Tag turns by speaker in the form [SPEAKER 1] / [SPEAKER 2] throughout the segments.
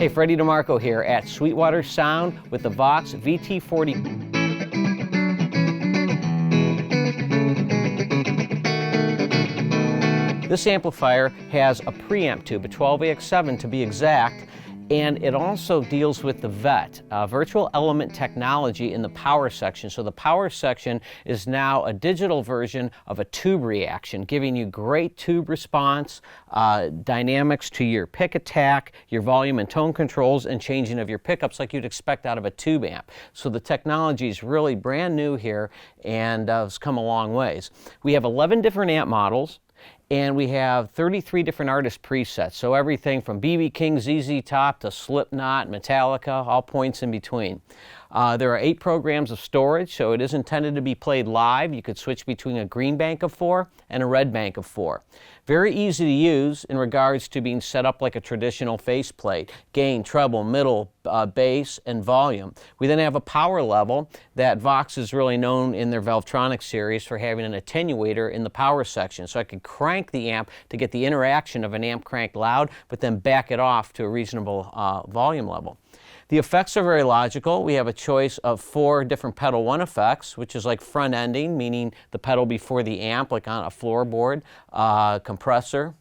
[SPEAKER 1] Hey, Freddy DeMarco here at Sweetwater Sound with the Vox VT40. This amplifier has a preamp tube, a 12AX7 to be exact, and it also deals with the VET, virtual element technology in the power section. So the power section is now a digital version of a tube reaction, giving you great tube response, dynamics to your pick attack, your volume and tone controls, and changing of your pickups like you'd expect out of a tube amp. So the technology is really brand new here and has come a long ways. We have 11 different amp models. And we have 33 different artist presets, so everything from B.B. King, ZZ Top to Slipknot, Metallica, all points in between. There are 8 programs of storage, so it is intended to be played live. You could switch between a green bank of 4 and a red bank of 4. Very easy to use in regards to being set up like a traditional faceplate. Gain, treble, middle, bass, and volume. We then have a power level that Vox is really known in their Valvetronix series for having an attenuator in the power section. So I could crank the amp to get the interaction of an amp cranked loud, but then back it off to a reasonable volume level. The effects are very logical. We have a choice of 4 different pedal 1 effects, which is like front ending, meaning the pedal before the amp, like on a floorboard, compressor.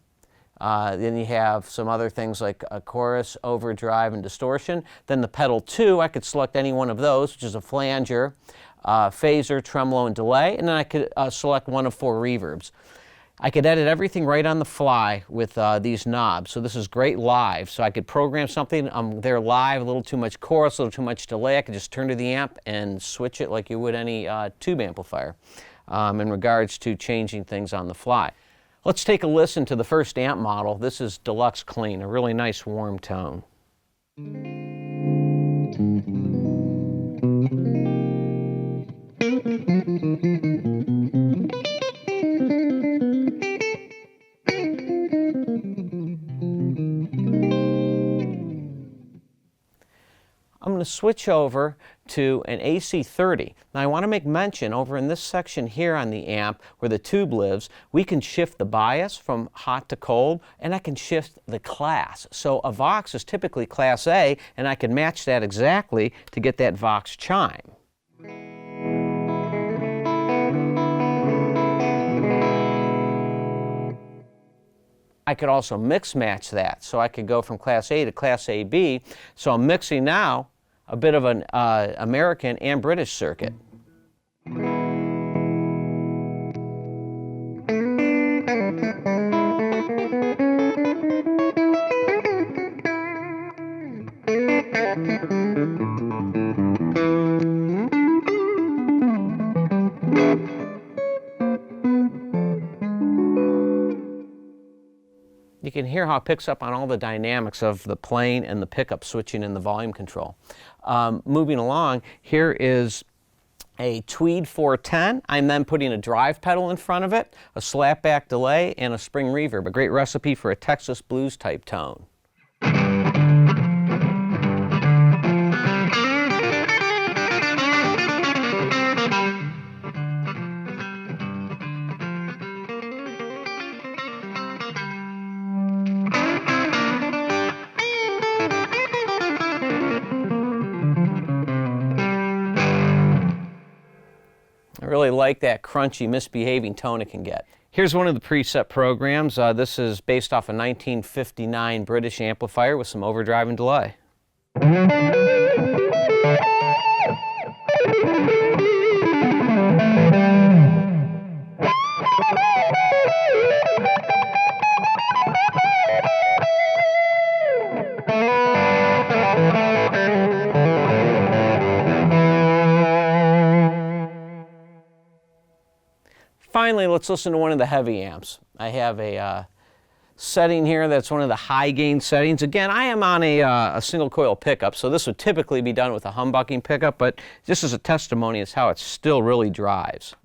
[SPEAKER 1] Then you have some other things like a chorus, overdrive, and distortion. Then the pedal 2, I could select any one of those, which is a flanger, phaser, tremolo, and delay. And then I could select one of 4 reverbs. I could edit everything right on the fly with these knobs. So this is great live. So I could program something, I'm there live, a little too much chorus, a little too much delay. I could just turn to the amp and switch it like you would any tube amplifier in regards to changing things on the fly. Let's take a listen to the first amp model. This is Deluxe Clean, a really nice warm tone. I'm going to switch over to an AC30. Now I want to make mention over in this section here on the amp where the tube lives, we can shift the bias from hot to cold, and I can shift the class. So a Vox is typically class A, and I can match that exactly to get that Vox chime. I could also mix match that, so I could go from Class A to Class AB. So I'm mixing now a bit of an American and British circuit. You can hear how it picks up on all the dynamics of the playing and the pickup switching and the volume control. Moving along, here is a Tweed 410. I'm then putting a drive pedal in front of it, a slapback delay, and a spring reverb. A great recipe for a Texas blues type tone. I really like that crunchy, misbehaving tone it can get. Here's one of the preset programs. This is based off a 1959 British amplifier with some overdrive and delay. Finally, let's listen to one of the heavy amps. I have a setting here that's one of the high gain settings. Again, I am on a single coil pickup, so this would typically be done with a humbucking pickup, but just as a testimony is how it still really drives.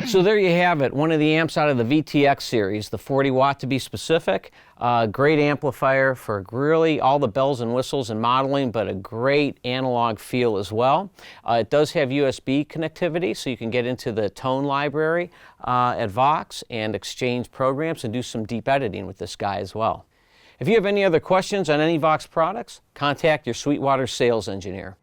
[SPEAKER 1] So there you have it, one of the amps out of the VTX series, the 40 watt to be specific. Great amplifier for really all the bells and whistles and modeling, but a great analog feel as well. It does have USB connectivity, so you can get into the tone library at Vox and exchange programs and do some deep editing with this guy as well. If you have any other questions on any Vox products, contact your Sweetwater sales engineer.